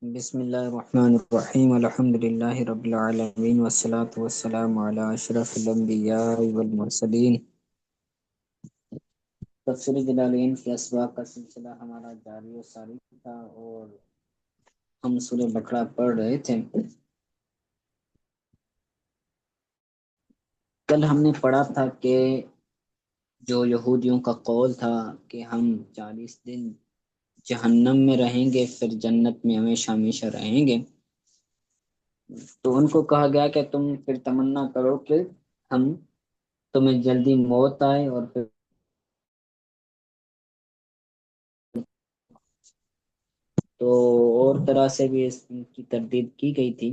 بسم اللہ الرحمن الرحیم الحمد للہ رب العالمین والصلاة والسلام علی اشرف الانبیاء والمرسلین۔ تفسیر جلالین کے اسباق کا سلسلہ ہمارا جاری و ساری تھا اور ہم سورہ بقرہ پڑھ رہے تھے۔ کل ہم نے پڑھا تھا کہ جو یہودیوں کا قول تھا کہ ہم 40 دن جہنم میں رہیں گے پھر جنت میں ہمیشہ ہمیشہ رہیں گے، تو ان کو کہا گیا کہ تم پھر تمنا کرو کہ ہم تمہیں جلدی موت آئے اور پھر تو اور طرح سے بھی اس کی تردید کی گئی تھی۔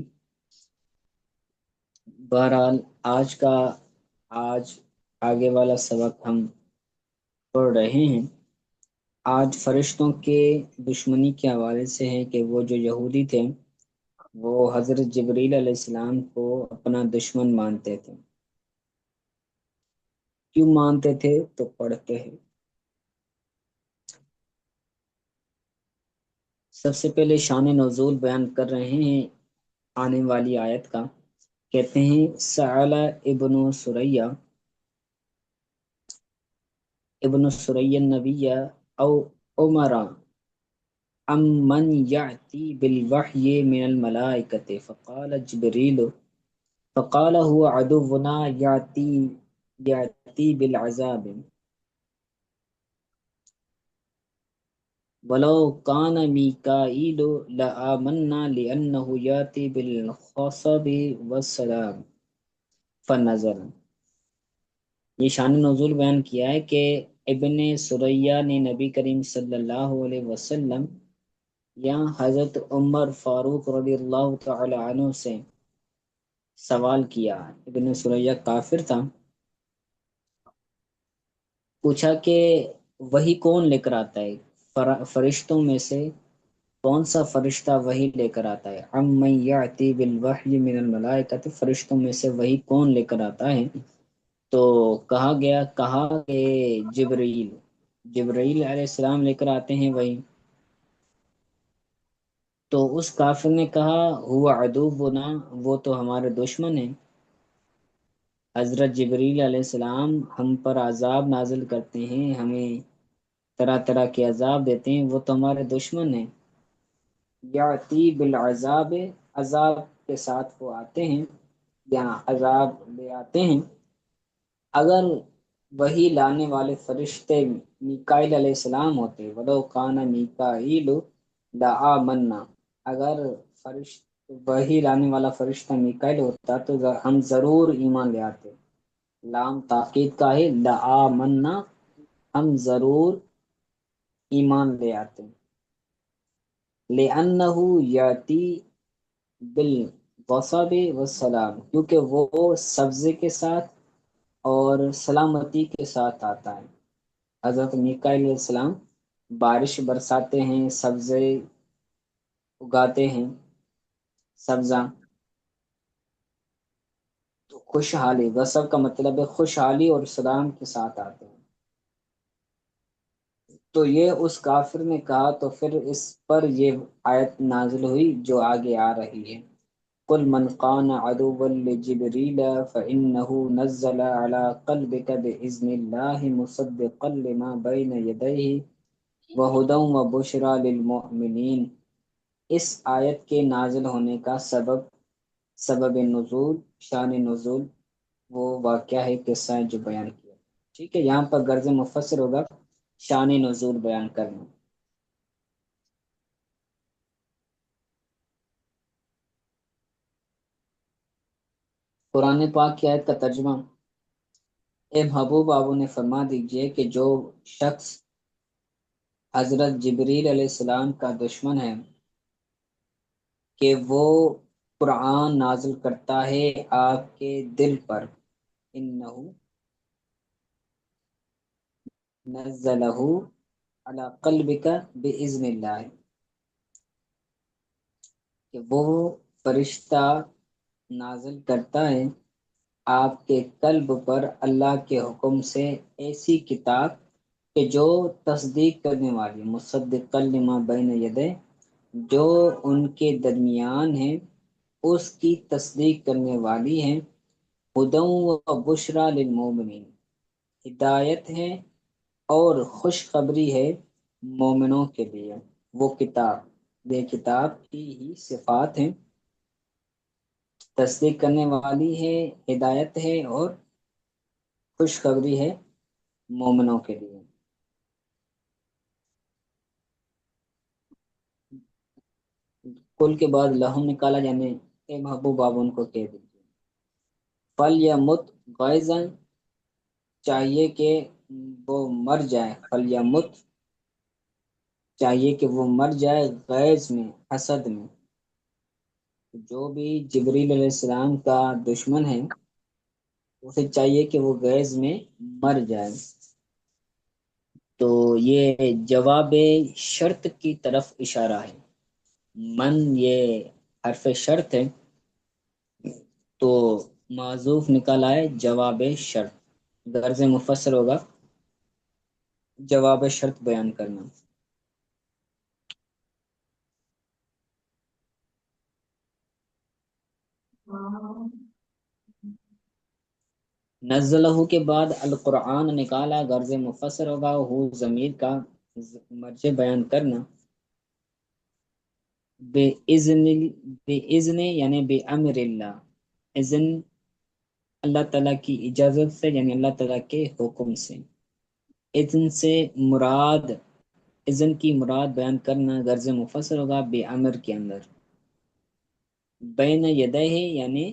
بہرحال آج آگے والا سبق ہم پڑھ رہے ہیں۔ آج فرشتوں کے دشمنی کے حوالے سے ہے کہ وہ جو یہودی تھے وہ حضرت جبریل علیہ السلام کو اپنا دشمن مانتے تھے۔ کیوں مانتے تھے تو پڑھتے ہیں۔ سب سے پہلے شان نزول بیان کر رہے ہیں آنے والی آیت کا۔ کہتے ہیں سأل ابن سریا النبی او عمر ام من یأتی بالوحی من الملائکۃ فقال جبریل فقال هو عدونا یأتی بالعذاب ولو کان میکائیل لآمنا لأنه یأتی بالخصب والسلام فنظر۔ یہ شان نزول بیان کیا ہے کہ ابن سریہ نے نبی کریم صلی اللہ علیہ وسلم یا حضرت عمر فاروق رضی اللہ تعالی عنہ سے سوال کیا۔ ابن سریہ کافر تھا، پوچھا کہ وہی کون لے کر آتا ہے، فرشتوں میں سے کون سا فرشتہ وہی لے کر آتا ہے؟ ام من یأتی بالوحی من الملائکۃ، فرشتوں میں سے وہی کون لے کر آتا ہے؟ تو کہا کہ جبرائیل علیہ السلام لے کر آتے ہیں وہی۔ تو اس کافر نے کہا ہوا عدونا، وہ تو ہمارے دشمن ہیں۔ حضرت جبریل علیہ السلام ہم پر عذاب نازل کرتے ہیں، ہمیں طرح طرح کے عذاب دیتے ہیں، وہ تو ہمارے دشمن ہیں۔ یاتی بالعذاب، عذاب کے ساتھ وہ آتے ہیں یا عذاب لے آتے ہیں۔ اگر وہی لانے والے فرشتے میکائیل علیہ السلام ہوتے، ولو کان میکائیل لآمنا، اگر وہی لانے والا فرشتہ میکائیل ہوتا تو ہم ضرور ایمان لے آتے۔ لام تاکید کا ہے، لآمنا، ہم ضرور ایمان لے آتے۔ لأنہ یاتی بالغصب والسلام، کیونکہ وہ سبزے کے ساتھ اور سلامتی کے ساتھ آتا ہے۔ حضرت میکائیل علیہ السلام بارش برساتے ہیں، سبزے اگاتے ہیں، سبزہ، تو خوشحالی، غصب کا مطلب ہے خوشحالی اور سلام کے ساتھ آتے ہیں۔ تو یہ اس کافر نے کہا تو پھر اس پر یہ آیت نازل ہوئی جو آگے آ رہی ہے۔ قل من كان عدوا لجبريل فإنه نزل على قلبك بإذن الله مصدقا لما بين يديه وهدى وبشرى للمؤمنين۔ اس آیت کے نازل ہونے کا سبب نزول، شان نزول، وہ واقعہ ہے، قصہ ہے جو بیان کیا۔ ٹھیک ہے، یہاں پر غرض مفسر ہوگا شان نزول بیان کرنا۔ قرآن پاک کی آیت کا ترجمہ۔ اے محبوب، آپ انہیں فرما دیجئے کہ جو شخص حضرت جبریل علیہ السلام کا دشمن ہے کہ وہ قرآن نازل کرتا ہے آپ کے دل پر، انہو نزلہ علی قلبک باذن اللہ، کہ وہ فرشتہ نازل کرتا ہے آپ کے قلب پر اللہ کے حکم سے ایسی کتاب کہ جو تصدیق کرنے والی، مصدقا لما بین یدہ، جو ان کے درمیان ہے اس کی تصدیق کرنے والی ہے، ہدی و بشریٰ للمومنین، ہدایت ہے اور خوشخبری ہے مومنوں کے لیے۔ وہ کتاب، یہ کتاب کی ہی صفات ہیں، تصدیق کرنے والی ہے، ہدایت ہے اور خوشخبری ہے مومنوں کے لیے۔ کل کے بعد لہم نکالا، یعنی اے محبوب آپ ان کو کہہ دیجیے، فل یا مت غائزن، چاہیے کہ وہ مر جائے، فل یا مت، چاہیے کہ وہ مر جائے، غیظ میں، حسد میں۔ جو بھی جبریل علیہ السلام کا دشمن ہے اسے چاہیے کہ وہ غیظ میں مر جائے۔ تو یہ جواب شرط کی طرف اشارہ ہے، من یہ حرف شرط ہے تو معذوف نکال آئے جواب شرط، غرض مفسر ہوگا جواب شرط بیان کرنا۔ نزلہ کے بعد القرآن نکالا، غرض مفسر ہوگا ہو ضمیر کا مرجع بیان کرنا۔ بے اذن، بے اذن یعنی بے امر اللہ، اذن اللہ تعالیٰ کی اجازت سے، یعنی اللہ تعالیٰ کے حکم سے۔ اذن سے مراد، اذن کی مراد بیان کرنا، غرض مفسر ہوگا بے امر کے اندر۔ بین یدہ یعنی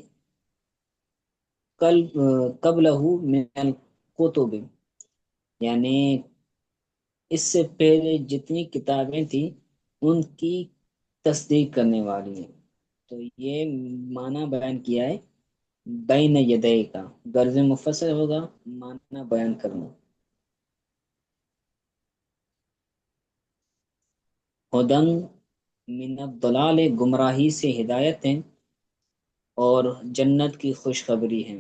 قبلہ من الکتب، یعنی اس سے پہلے جتنی کتابیں تھیں ان کی تصدیق کرنے والی ہیں۔ تو یہ معنی بیان کیا ہے بین یدے کا، غرض مفسر ہوگا معنی بیان کرنا۔ ہدن من الضلال، گمراہی سے ہدایت ہیں، اور جنت کی خوشخبری ہے،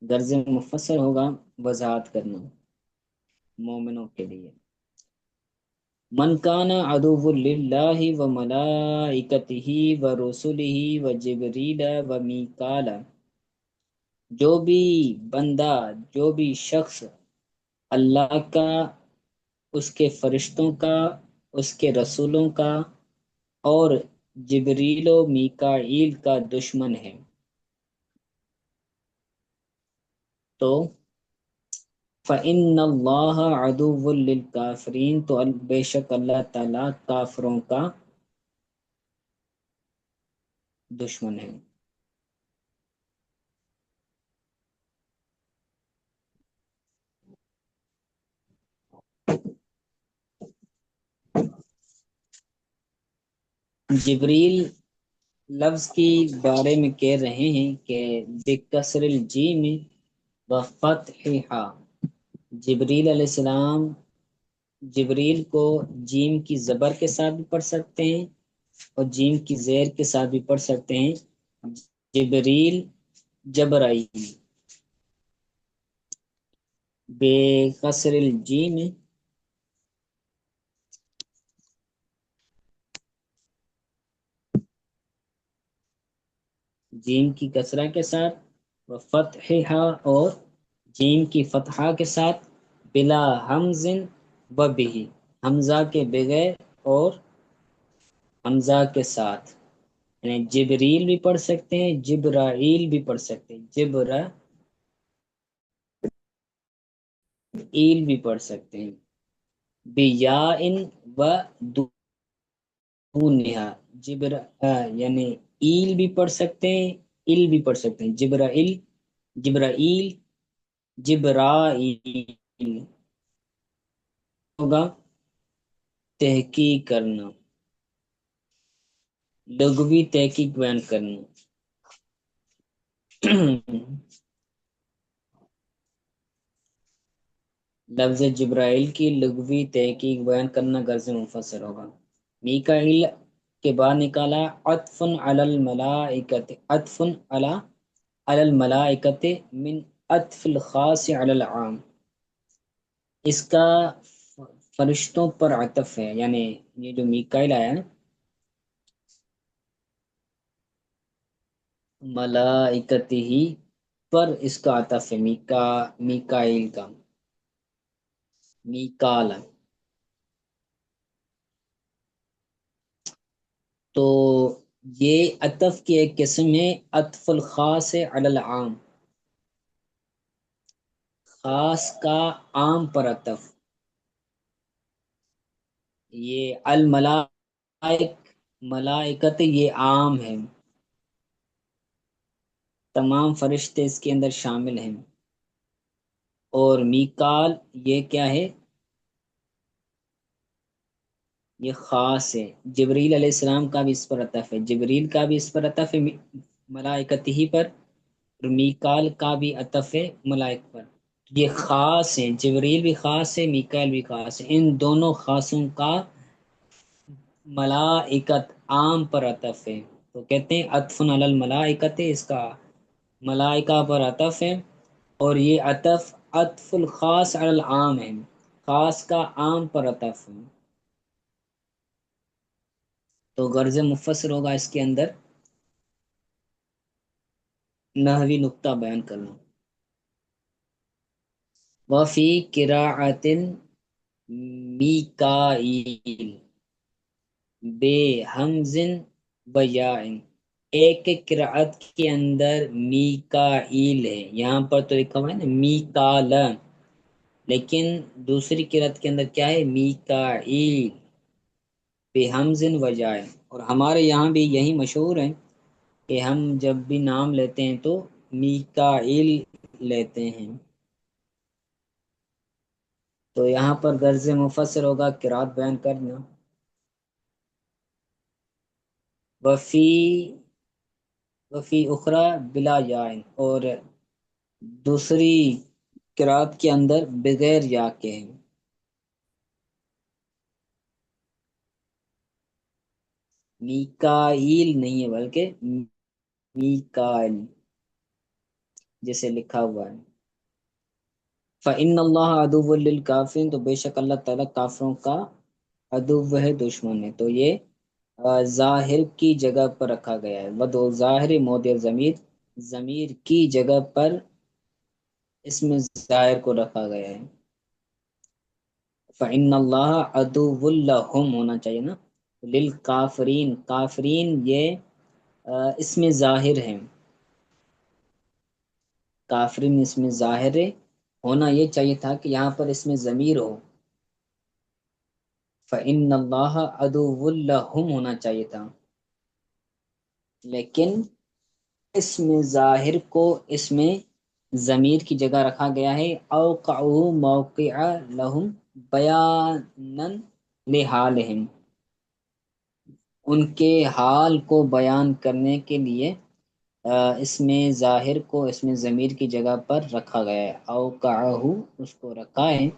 غرض مفسر ہوگا وضاحت کرنا مومنوں کے لیے۔ من کان عدو للہ و ملائکتہ و رسلہ و جبریل و میکال، جو بھی بندہ، جو بھی شخص اللہ کا، اس کے فرشتوں کا، اس کے رسولوں کا اور جبریل و میکائیل کا دشمن ہے، تو فَإِنَّ اللَّهَ عَدُوٌّ لِلْكَافِرِينَ، تو بے شک اللہ تعالیٰ کافروں کا دشمن ہے۔ جبریل لفظ کی بارے میں کہہ رہے ہیں کہ بکسر الجیم و فتحہا، جبریل علیہ السلام، جبریل کو جیم کی زبر کے ساتھ بھی پڑھ سکتے ہیں اور جیم کی زیر کے ساتھ بھی پڑھ سکتے ہیں، جبریل جبرائیل، بے قصر الجیم، جیم کی کسرہ کے ساتھ، و فتحہا، اور جیم کی فتحہ کے ساتھ، بلا حمز و بھی، حمزہ کے بغیر اور حمزہ کے ساتھ، یعنی جبریل بھی پڑھ سکتے ہیں، جبرائیل بھی پڑھ سکتے ہیں، جبرائیل بھی پڑھ سکتے ہیں، بیاء و دونہا، یعنی ایل بھی پڑھ سکتے ہیں، ایل بھی پڑھ سکتے ہیں، جبرائیل، جبرائیل، جبرائیل ہوگا تحقیق کرنا، لغوی تحقیق بیان کرنا۔ لفظ جبرائیل کی لغوی تحقیق بیان کرنا غرض مفسر ہوگا۔ میکائیل کے بعد نکالا عطف علی الملائکۃ، عطف علی الملائکۃ من عطف الخاص علی العام، اس کا فرشتوں پر عطف ہے، یعنی یہ جو میکائل آیا نا، ملائکتی ہی پر اس کا عطف ہے، میکائل کا، میکال. تو یہ عطف کی ایک قسم ہے، عطف الخاص علی العام، خاص کا عام پر عطف. یہ ملائکت یہ عام ہے، تمام فرشتے اس کے اندر شامل ہیں. اور میکال یہ کیا ہے؟ یہ خاص ہے. جبریل علیہ السلام کا بھی اس پر عطف ہے، جبریل کا بھی اس پر عطف ہے ملائکتی ہی پر، اور میکال کا بھی عطف ہے ملائک پر. یہ خاص ہیں، جبریل بھی خاص ہے، میکائل بھی خاص ہے. ان دونوں خاصوں کا ملائکت عام پر عطف ہے. تو کہتے ہیں عطف علی الملائکت، اس کا ملائکہ پر عطف ہے. اور یہ عطف عطف الخاص علی العام ہے، خاص کا عام پر عطف ہے. تو غرض مفسر ہوگا اس کے اندر نحوی نقطہ بیان کرنا. وفی قراءۃ میکائیل بے حمزن بیائن، ایک ایک قراءت کے اندر میکائیل ہے، یہاں پر تو لکھا ہوا ہے نا میکال، لیکن دوسری قراءت کے اندر کیا ہے؟ میکائیل بے حمزن وجائن. اور ہمارے یہاں بھی یہی مشہور ہے کہ ہم جب بھی نام لیتے ہیں تو میکائیل لیتے ہیں. تو یہاں پر غرض مفسر ہوگا قرات بیان کرنا. وفی اخرى بلا یائن، اور دوسری قرات کے اندر بغیر یا کے ہیں. میکائیل نہیں ہے بلکہ میکائل جیسے لکھا ہوا ہے. فَإِنَّ اللَّهَ عَدُوٌّ لِّلْكَافِرِينَ، تو بے شک اللہ تعالیٰ کافروں کا عدو ہے، دشمن ہے. تو یہ ظاہر کی جگہ پر رکھا گیا ہے، ودو ظاہر موضع ضمیر، ضمیر کی جگہ پر اس میں ظاہر کو رکھا گیا ہے. فَإِنَّ اللَّهَ عَدُوٌّ لَّهُمْ ہونا چاہیے نا، للکافرین، کافرین یہ اس میں ظاہر ہے، کافرین اس میں ظاہر ہے، ہونا یہ چاہیے تھا کہ یہاں پر اس میں ضمیر ہو، فَإِنَّ اللَّهَ عَدُوٌّ لَّهُمْ ہونا چاہیے تھا. لیکن اس میں ظاہر کو اس میں ضمیر کی جگہ رکھا گیا ہے. اوقعوا موقع لہم بیانا لحالہم، ان کے حال کو بیان کرنے کے لیے اس میں ظاہر کو اس میں ضمیر کی جگہ پر رکھا گیا ہے. اوقعہ اس کو رکھا ہے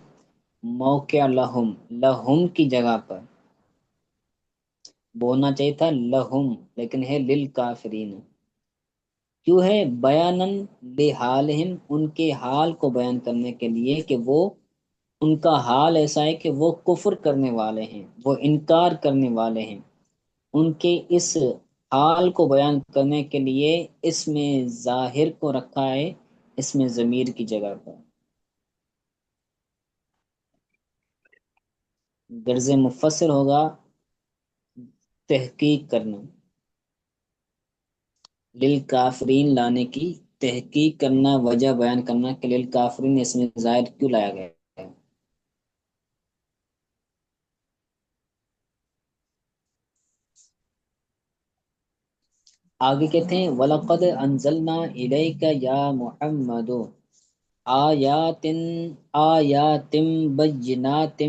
موقع لہم، لہم کی جگہ پر بولنا چاہیے تھا لہم، لیکن ہے للکافرین. کیوں ہے؟ بیانن لحالہم، ان کے حال کو بیان کرنے کے لیے کہ وہ ان کا حال ایسا ہے کہ وہ کفر کرنے والے ہیں، وہ انکار کرنے والے ہیں. ان کے اس حال کو بیان کرنے کے لیے اس میں ظاہر کو رکھا ہے اس میں ضمیر کی جگہ پر. غرض مفسر ہوگا تحقیق کرنا، للکافرین لانے کی تحقیق کرنا، وجہ بیان کرنا کہ للکافرین اس میں ظاہر کیوں لایا گیا ہے. آگے کہتے ہیں وَلَقَدْ أَنزَلْنَا إِلَيْكَ يَا مُحَمَّدُ آیاتٍ بَيِّنَاتٍ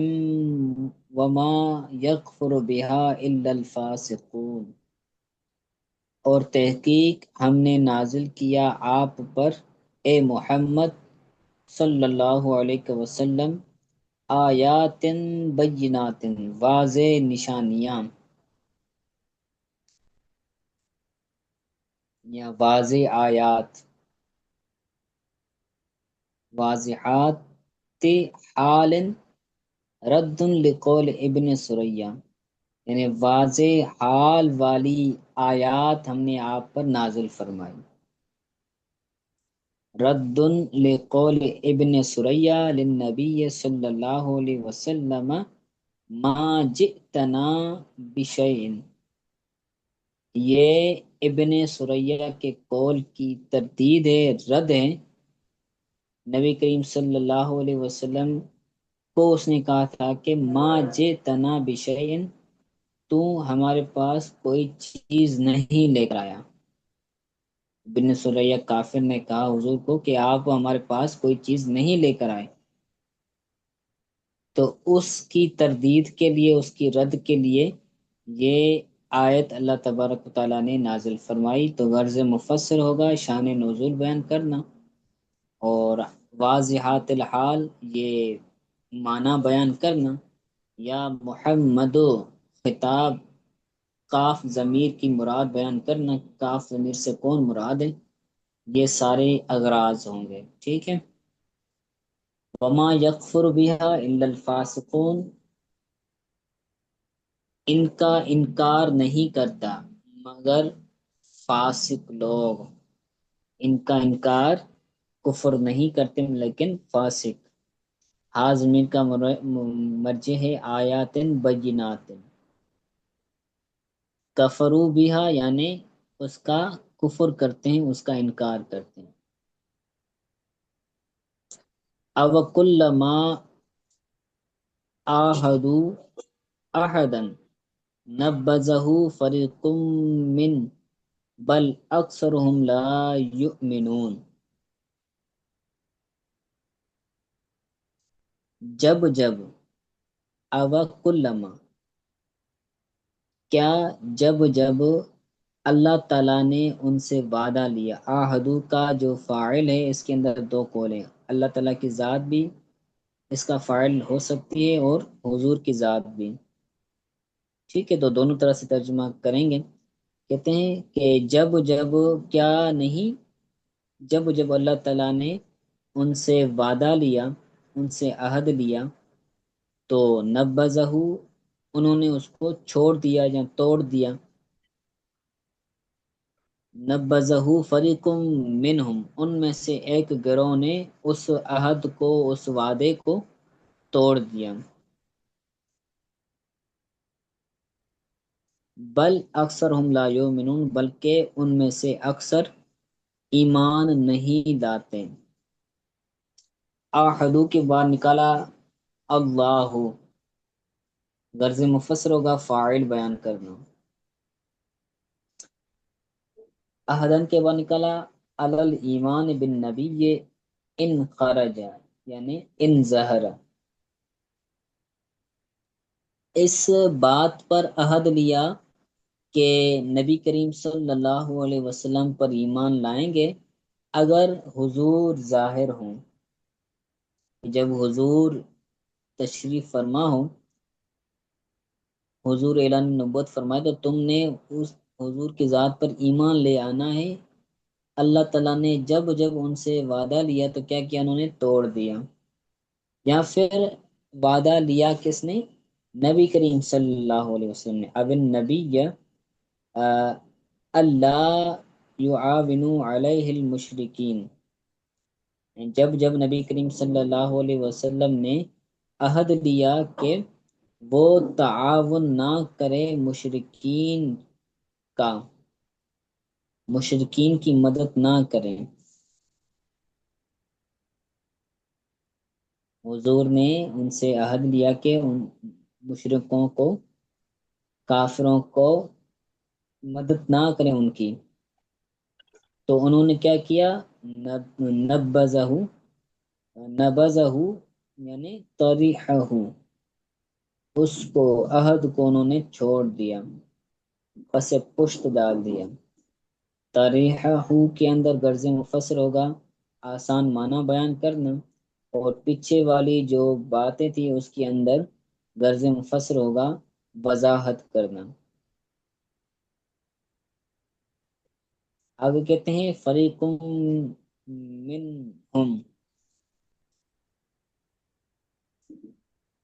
وَمَا يَكْفُرُ بِهَا إِلَّا الْفَاسِقُونَ، اور تحقیق ہم نے نازل کیا آپ پر اے محمد صلی اللہ علیہ وسلم آیات بینات، واضح نشانیاں یا واضح آیات، واضحات حال رد لقول ابن سریہ، یعنی واضح حال والی آیات ہم نے آپ پر نازل فرمائی۔ رد لقول ابن سریہ للنبی صلی اللہ علیہ وسلم ما جئتنا بشیء، یہ ابن سریہ کے قول کی تردید ہے، رد ہے نبی کریم صلی اللہ علیہ وسلم کو۔ اس نے کہا تھا کہ ما جئتنا بشیء، تو ہمارے پاس کوئی چیز نہیں لے کر آیا۔ ابن سریہ کافر نے کہا حضور کو کہ آپ ہمارے پاس کوئی چیز نہیں لے کر آئے، تو اس کی تردید کے لیے، اس کی رد کے لیے یہ آیت اللہ تبارک و تعالیٰ نے نازل فرمائی۔ تو غرض مفسر ہوگا شان نزول بیان کرنا، اور واضحات الحال یہ معنی بیان کرنا، یا محمد خطاب کاف ضمیر کی مراد بیان کرنا، کاف ضمیر سے کون مراد ہے، یہ سارے اغراض ہوں گے، ٹھیک ہے۔ وما یکفر بها الا الفاسقون، ان کا انکار نہیں کرتا مگر فاسق لوگ، ان کا انکار کفر نہیں کرتے لیکن فاسق۔ ہاضمین کا مرجع ہے آیات بینات، کفرو بہا یعنی اس کا کفر کرتے ہیں، اس کا انکار کرتے ہیں۔ او کلما آہدو احدا نبذہ فریق من بل اکثرهم لا یؤمنون، جب جب، او کلما کیا، جب جب اللہ تعالیٰ نے ان سے وعدہ لیا۔ آہدو کا جو فاعل ہے اس کے اندر دو قول ہیں، اللہ تعالیٰ کی ذات بھی اس کا فاعل ہو سکتی ہے اور حضور کی ذات بھی، ٹھیک ہے، تو دونوں طرح سے ترجمہ کریں گے۔ کہتے ہیں کہ جب جب کیا نہیں، جب جب اللہ تعالیٰ نے ان سے وعدہ لیا، ان سے عہد لیا، تو نبذہ انہوں نے اس کو چھوڑ دیا یا توڑ دیا۔ نبذہ فریق منہم، ان میں سے ایک گروہ نے اس عہد کو، اس وعدے کو توڑ دیا۔ بل اکثر ہم لا یؤمنون، بلکہ ان میں سے اکثر ایمان نہیں لاتے۔ آحدو کے بعد نکالا اللہ، غرض مفسر ہوگا فاعل بیان کرنا۔ احدن کے بعد نکالا علل ایمان بالنبی ان خرج، یعنی ان ظہر، اس بات پر عہد لیا کہ نبی کریم صلی اللہ علیہ وسلم پر ایمان لائیں گے اگر حضور ظاہر ہوں، جب حضور تشریف فرما ہو، حضور اعلان نبوت فرمائے، تو تم نے اس حضور کی ذات پر ایمان لے آنا ہے۔ اللہ تعالیٰ نے جب جب ان سے وعدہ لیا تو کیا کیا، انہوں نے توڑ دیا۔ یا پھر وعدہ لیا کس نے، نبی کریم صلی اللہ علیہ وسلم نے۔ اب النبی اللہ یعاون علیہ المشرکین، جب جب نبی کریم صلی اللہ علیہ وسلم نے عہد لیا کہ وہ تعاون نہ کرے مشرکین کا، مشرکین کی مدد نہ کریں، حضور نے ان سے عہد لیا کہ ان مشرکوں کو، کافروں کو مدد نہ کریں ان کی، تو انہوں نے کیا کیا، نبذہ، نبذہ یعنی طریحہ، اس کو، عہد کو انہوں نے چھوڑ دیا، پس پشت ڈال دیا۔ طریحہ کے اندر غرض مفسر ہوگا آسان معنی بیان کرنا، اور پیچھے والی جو باتیں تھی اس کے اندر غرض مفسر ہوگا وضاحت کرنا۔ آگے کہتے ہیں فریق منہم،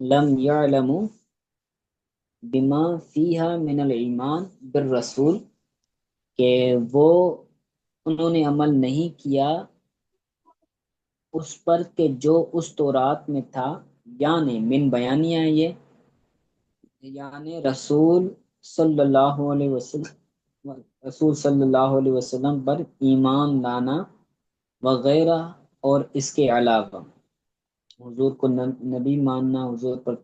لم يعلموا بما فیہا من الایمان بالرسول، کہ وہ انہوں نے عمل نہیں کیا اس پر کہ جو اس تورات میں تھا، یعنی من بیانیہ ہے یہ، یعنی رسول صلی اللہ علیہ وسلم پر ایمان لانا، وغیرہ اور اس کے علاوہ حضور کو نبی ماننا، حضور پر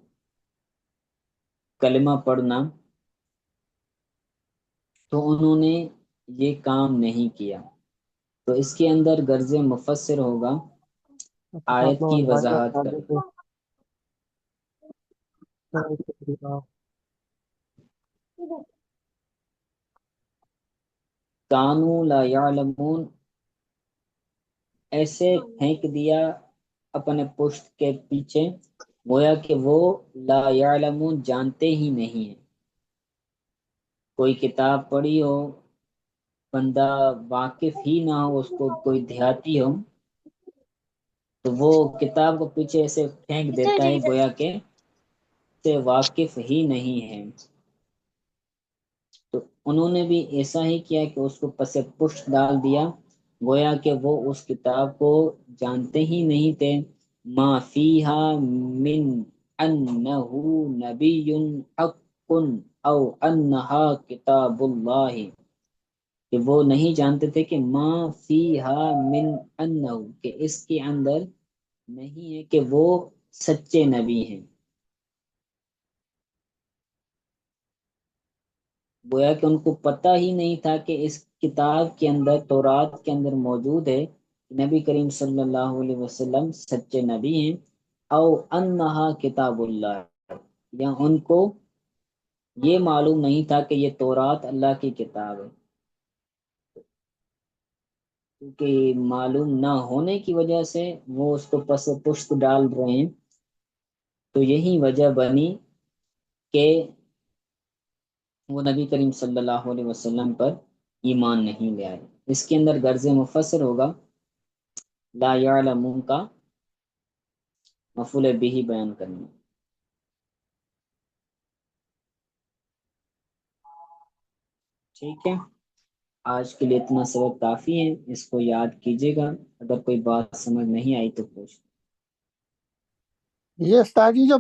کلمہ پڑھنا، تو انہوں نے یہ کام نہیں کیا۔ تو اس کے اندر غرض مفسر ہوگا آپ آیت لوگ کی بھائی وضاحت بتا کرنا۔ دیتے کانوا لا یعلمون، ایسے پھینک دیا اپنے پشت کے پیچھے، گویا کہ وہ لا یعلمون جانتے ہی نہیں ہیں۔ کوئی کتاب پڑھی ہو، بندہ واقف ہی نہ ہو، اس کو کوئی دیہاتی ہو، تو وہ کتاب کو پیچھے ایسے پھینک دیتا ہے گویا کہ سے واقف ہی نہیں ہے۔ تو انہوں نے بھی ایسا ہی کیا کہ اس کو پس پشت ڈال دیا، گویا کہ وہ اس کتاب کو جانتے ہی نہیں تھے۔ ما فیہا من انہ نبی حق او انہا کتاب اللہ، کہ وہ نہیں جانتے تھے کہ ما فیہا من انہ، کہ اس کے اندر نہیں ہے کہ وہ سچے نبی ہیں۔ گویا کہ ان کو پتہ ہی نہیں تھا کہ اس کتاب کے اندر، تورات کے اندر موجود ہے نبی کریم صلی اللہ علیہ وسلم سچے نبی ہیں، او انہا کتاب اللہ، یا ان کو یہ معلوم نہیں تھا کہ یہ تورات اللہ کی کتاب ہے۔ کیونکہ معلوم نہ ہونے کی وجہ سے وہ اس کو پس پشت ڈال رہے ہیں، تو یہی وجہ بنی کہ وہ نبی کریم صلی اللہ علیہ وسلم پر ایمان نہیں لے آئے۔ اس کے اندر غرض مفسر ہوگا لا یعلمون کا مفعول بھی بیان کرنا۔ ٹھیک ہے، آج کے لیے اتنا سبق کافی ہے، اس کو یاد کیجیے گا، اگر کوئی بات سمجھ نہیں آئی تو پوچھ۔ یہ استاد جی جو